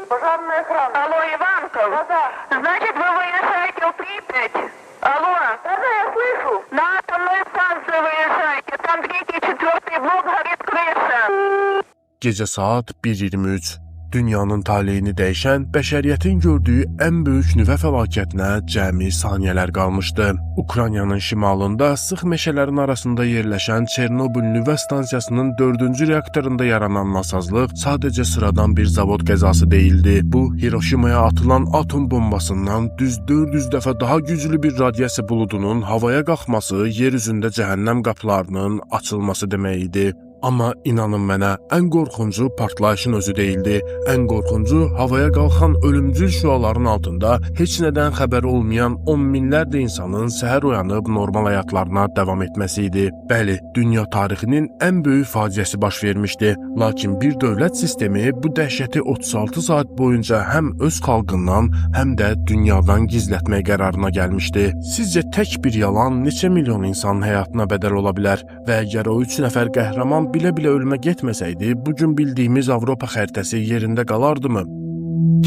Пожарная охрана. Алло, Иванков? Да. Значит, вы выезжаете в Припять? Алло? Да, я слышу. На атомную станцию выезжайте. Там 3-4 блок горит крыша. Gecə saat 1:23. Dünyanın taleyini dəyişən, bəşəriyyətin gördüyü ən böyük nüvə fəlakətinə cəmi saniyələr qalmışdı. Ukraynanın şimalında sıx meşələrin arasında yerləşən Çernobıl nüvə stansiyasının 4-cü reaktorunda yaranan nasazlıq sadəcə sıradan bir zavod qəzası değildi. Bu, Hiroşimaya atılan atom bombasından düz 400 dəfə daha güclü bir radiasiya buludunun havaya qalxması, yer üzündə cəhənnəm qapılarının açılması demək idi. Amma inanın mənə, ən qorxuncu partlayışın özü değildi. Ən qorxuncu havaya qalxan ölümcül şüaların altında heç nədən xəbəri olmayan 10 minlərlə insanın səhər oyanıb normal həyatlarına davam etməsi idi. Bəli, dünya tarixinin ən böyük faciəsi baş vermişdi. Lakin bir dövlət sistemi bu dəhşəti 36 saat boyunca həm öz xalqından, həm də dünyadan gizlətmək qərarına gəlmişdi. Sizcə tək bir yalan neçə milyon insanın həyatına bədəl ola bilər və əgər o 3 nəfər qəhrəman bilə-bilə ölümə getməsəydi, bugün bildiyimiz Avropa xəritəsi yerində qalardımı?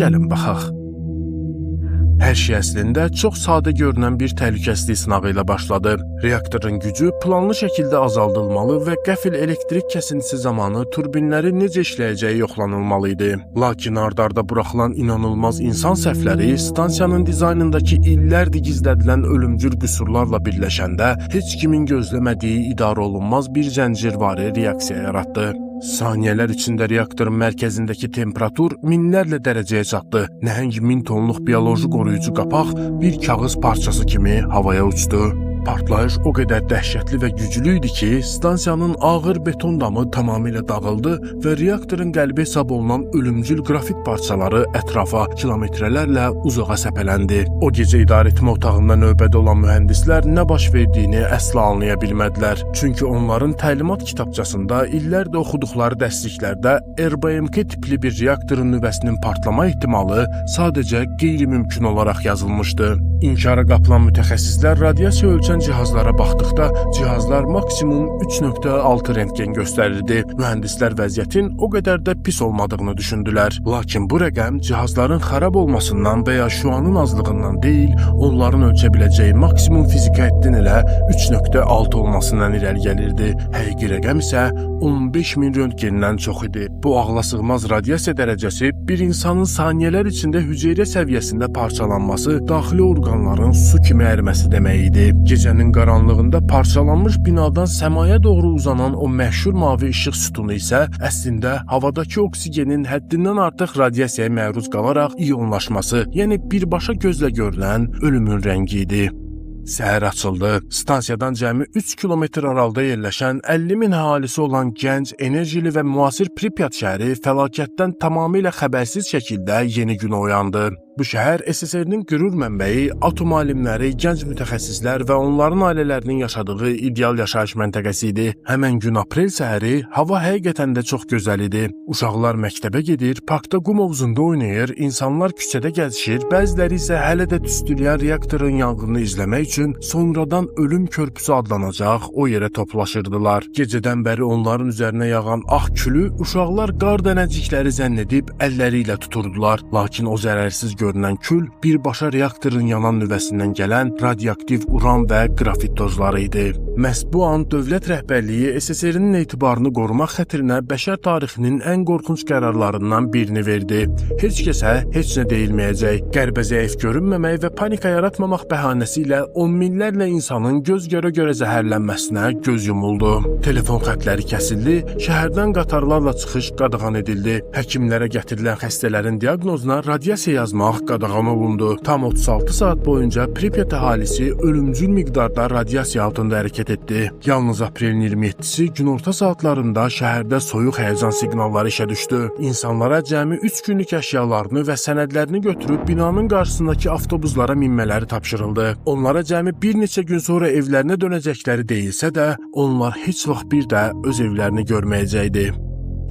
Gəlin baxaq. Hər şey əslində çox sadə görünən bir təhlükəsizlik sınağı ilə başladı. Reaktorun gücü planlı şəkildə azaldılmalı və qəfil elektrik kəsintisi zamanı turbinləri necə işləyəcəyi yoxlanılmalı idi. Lakin ard-arda buraxılan inanılmaz insan səhvləri stansiyanın dizaynındakı illərdir gizlədilən ölümcül qüsurlarla birləşəndə heç kimin gözləmədiyi idarə olunmaz bir zəncirvari reaksiya yaratdı. Saniyələr içində reaktorun mərkəzindəki temperatur minlərlə dərəcəyə çatdı. Nəhəng 1000 tonluq bioloji qoruyucu qapaq bir kağız parçası kimi havaya uçdu. Partlayış o qədər dəhşətli və güclü idi ki, stansiyanın ağır beton damı tamamilə dağıldı və reaktorun qəlbi hesab olunan ölümcül qrafit parçaları ətrafa kilometrlərlə uzağa səpələndi. O gecə idarəetmə otağında növbədə olan mühəndislər nə baş verdiyini əsla anlaya bilmədilər. Çünki onların təlimat kitabçasında illərdə oxuduqları dərsliklərdə RBMK tipli bir reaktorun nüvəsinin partlama ehtimalı sadəcə qeyri-mümkün olaraq yazılmışdı. İnkara qapılan mütəxəssislər radiasiya ölçən cihazlara baxdıqda cihazlar maksimum 3.6 rentgen göstərirdi. Mühəndislər vəziyyətin o qədər də pis olmadığını düşündülər. Lakin bu rəqəm cihazların xarab olmasından və ya şüanın azlığından deyil, onların ölçə biləcəyi maksimum fiziki həddin elə 3.6 olmasından irəli gəlirdi. Həqiqi rəqəm isə 15.000 röntgendən çox idi. Bu ağlasığmaz radiasiya dərəcəsi bir insanın saniyələr içində hüceyrə səviyyəsində parçalanması, daxili orqanların su kimi əriməsi demək idi. Gecənin qaranlığında parçalanmış binadan səmaya doğru uzanan o məşhur mavi işıq sütunu isə əslində havadakı oksigenin həddindən artıq radiasiyaya məruz qalaraq iyonlaşması, yəni birbaşa gözlə görülən ölümün rəngi idi. Səhər açıldı. Stansiyadan cəmi 3 kilometr aralıda yerləşən 50.000 əhalisi olan gənc, enerjili və müasir Pripyat şəhəri fəlakətdən tamamilə xəbərsiz şəkildə yeni günə oyandı. Bu şəhər SSR-nin qürur mənbəyi, atom alimləri, gənc mütəxəssislər və onların ailələrinin yaşadığı ideal yaşayış məntəqəsi idi. Həmən gün aprel səhəri hava həqiqətən də çox gözəl idi. Uşaqlar məktəbə gedir, parkda qum havuzunda oynayır, insanlar küçədə gəzişir, bəziləri isə hələ də tüstüləyən reaktorun yanğını izləmək üçün sonradan ölüm körpüsü adlanacaq o yerə toplaşırdılar. Gecədən bəri onların üzərinə yağan ağ külü uşaqlar qar dənəcikləri zənn edib əlləri ilə tuturdular. Lakin o zərərsiz görünən kül birbaşa reaktorun yanan nüvəsindən gələn radioaktiv uran və qrafit tozları idi. Məhz bu an dövlət rəhbərliyi SSR-nin etibarını qorumaq xətrinə bəşər tarixinin ən qorxunc qərarlarından birini verdi. Heç kəsə heç nə deyilməyəcək. Qərbə zəif görünməmək və panika yaratmamaq bəhanəsi ilə on minlərlə insanın göz görə-görə zəhərlənməsinə göz yumuldu. Telefon xətləri kəsildi, şəhərdən qatarlarla çıxış qadağan edildi. Həkimlərə gətirilən xəstələrin diaqnozuna radiasiya yazmaq qadağan olundu. Tam 36 saat boyunca Pripyat əhalisi ölümcül miqdarda radiasiya altında hərəkət etdi. Yalnız aprelin 27-si günorta saatlarında şəhərdə soyuq həyəcan siqnalları işə düşdü. İnsanlara cəmi 3 günlük əşyalarını və sənədlərini götürüb binanın qarşısındakı avtobuslara minmələri tapşırıldı. Onlara cəmi bir neçə gün sonra evlərinə dönəcəkləri deyilsə də, onlar heç vaxt bir də öz evlərini görməyəcəkdi.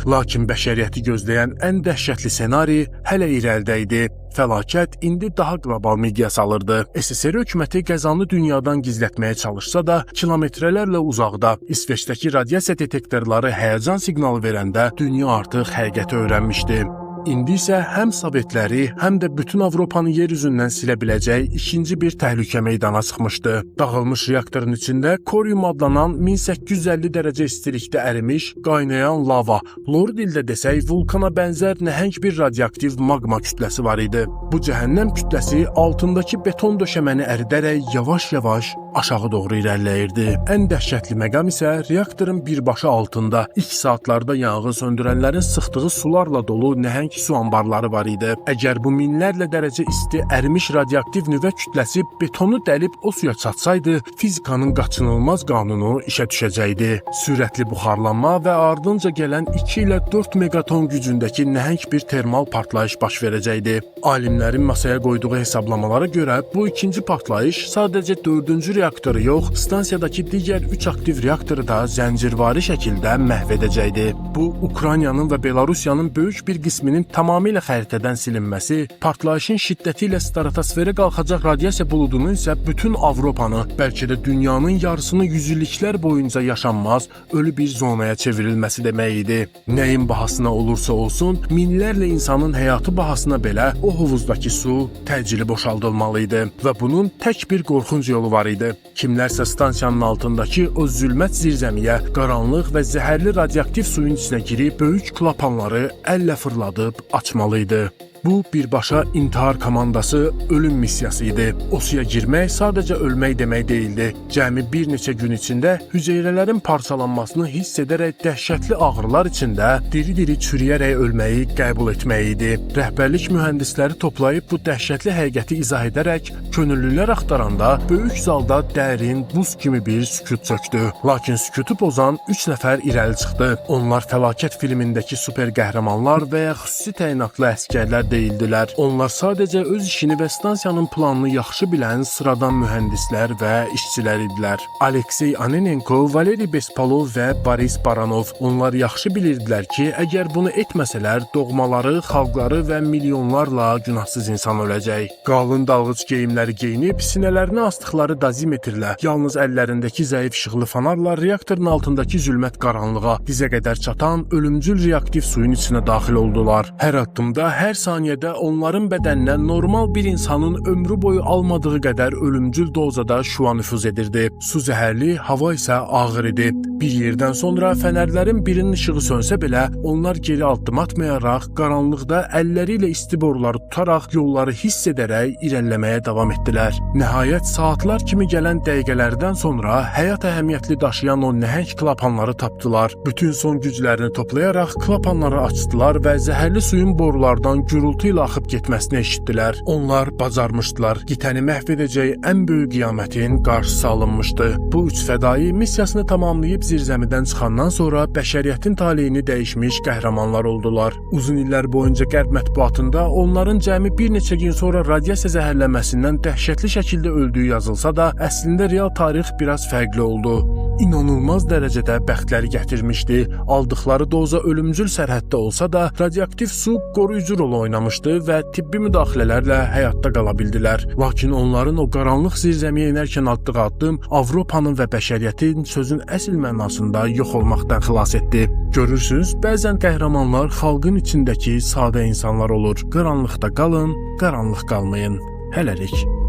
Lakin bəşəriyyəti gözləyən ən dəhşətli ssenari hələ irəlidə idi. Fəlakət indi daha qlobal miqyas alırdı. SSR hökuməti qəzanı dünyadan gizlətməyə çalışsa da, kilometrlərlə uzaqda İsveçdəki radiasiya detektorları həyəcan siqnalı verəndə dünya artıq həqiqəti öyrənmişdi. İndi isə həm Sovetləri, həm də bütün Avropanı yer üzündən silə biləcək ikinci bir təhlükə meydana çıxmışdı. Dağılmış reaktorun içində korium adlanan 1850 dərəcə istilikdə ərimiş, qaynayan lava, lor dildə desək vulkana bənzər nəhəng bir radioaktiv maqma kütləsi var idi. Bu cəhənnəm kütləsi altındakı beton döşəməni əridərək yavaş-yavaş aşağı doğru irəliləyirdi. Ən dəhşətli məqam isə reaktorun birbaşa altında ilk saatlarda yanğın söndürənlərin sıxdığı sularla dolu nəhəng su anbarları var idi. Əgər bu minlərlə dərəcə isti ərimiş radioaktiv nüvə kütləsi betonu dəlib o suya çatsaydı, fizikanın qaçınılmaz qanunu işə düşəcəkdi. Sürətli buxarlanma və ardınca gələn 2 ilə 4 megaton gücündəki nəhəng bir termal partlayış baş verəcəkdi. Alimlərin masaya qoyduğu hesablamalara görə bu ikinci partlayış sadəcə 4-cü reaktoru yox, stansiyadakı digər 3 aktiv reaktoru da zəncirvari şəkildə məhv edəcəkdi. Bu, Ukraynanın və Belarusiyanın böyük bir qisminin tamamilə xəritədən silinməsi, partlayışın şiddəti ilə stratosferə qalxacaq radiasiya buludunun isə bütün Avropanı, bəlkə də dünyanın yarısını yüzilliklər boyunca yaşanmaz, ölü bir zonaya çevrilməsi demək idi. Nəyin bahasına olursa olsun, minlərlə insanın həyatı bahasına belə o hovuzdakı su təcili boşaldılmalı idi və bunun tək bir qorxunc yolu var idi. Kimlərsə stansiyanın altındakı o zülmət zirzəmiyə, qaranlıq və zəhərli radioaktiv suyun içinə girib böyük klapanları əllə fırladıb açmalı idi. Bu, birbaşa intihar komandası ölüm missiyası idi. O suya girmək sadəcə ölmək demək deyildi. Cəmi bir neçə gün içində hüceyrələrin parçalanmasını hiss edərək dəhşətli ağrılar içində diri-diri çürüyərək ölməyi qəbul etmək idi. Rəhbərlik mühəndisləri toplayıb bu dəhşətli həqiqəti izah edərək könüllülər axtaranda böyük zalda dərin, buz kimi bir sükut çökdü. Lakin sükutu pozan 3 nəfər irəli çıxdı. Onlar fəlakət filmindəki super qəhrəmanlar və ya xüsusi təyinatlı əsgərlər deyildilər. Onlar sadəcə öz işini və stansiyanın planını yaxşı bilən sıradan mühəndislər və işçilər idilər. Aleksey Anenenko, Valeri Bespalov və Boris Baranov. Onlar yaxşı bilirdilər ki, əgər bunu etməsələr, doğmaları, xalqları və milyonlarla günahsız insan öləcək. Qalın dalğıc geyimləri geyinib, sinələrinə asdıqları dozimetrlə, yalnız əllərindəki zəif işıqlı fanarla reaktorun altındakı zülmət qaranlığa, dizə qədər çatan ölümcül reaktiv suyun içinə daxil oldular. Hər addımda, hər saniyədə onların bədəninə normal bir insanın ömrü boyu almadığı qədər ölümcül dozada şua nüfuz edirdi. Su zəhərli, hava isə ağır idi. Bir yerdən sonra fənərlərin birinin işığı sönsə belə, onlar geri addım atmayaraq, qaranlıqda əlləri ilə isti boruları tutaraq yolları hiss edərək irəliləməyə davam etdilər. Nəhayət, saatlar kimi gələn dəqiqələrdən sonra həyat əhəmiyyətli daşıyan o nəhəng klapanları tapdılar. Bütün son güclərini toplayaraq klapanları açdılar və zəhərli suyun borulardan gürültü ilə axıb getməsini eşitdilər. Onlar bacarmışdılar. Qitəni məhv edəcək ən böyük qiyamətin qarşısı alınmışdı. Bu üç fədai missiyasını tamamlayıb zirzəmidən çıxandan sonra bəşəriyyətin taleyini dəyişmiş qəhrəmanlar oldular. Uzun illər boyunca qərb mətbuatında onların cəmi bir neçə gün sonra radiasiya zəhərlənməsindən dəhşətli şəkildə öldüyü yazılsa da, əslində real tarix biraz fərqli oldu. İnanılmaz dərəcədə bəxtləri gətirmişdi. Aldıqları doza ölümcül sərhəddə olsa da, radioaktiv su qoruyucu rol oynamışdı və tibbi müdaxilələrlə həyatda qala bildilər. Lakin onların o qaranlıq zirzəmiyə enərkən atdığı addım Avropanın və bəşəriyyətin sözün əsl mənasında yox olmaqdan xilas etdi. Görürsünüz, bəzən qəhrəmanlar xalqın içindəki sadə insanlar olur. Qaranlıqda qalın, qaranlıq qalmayın. Hələlik.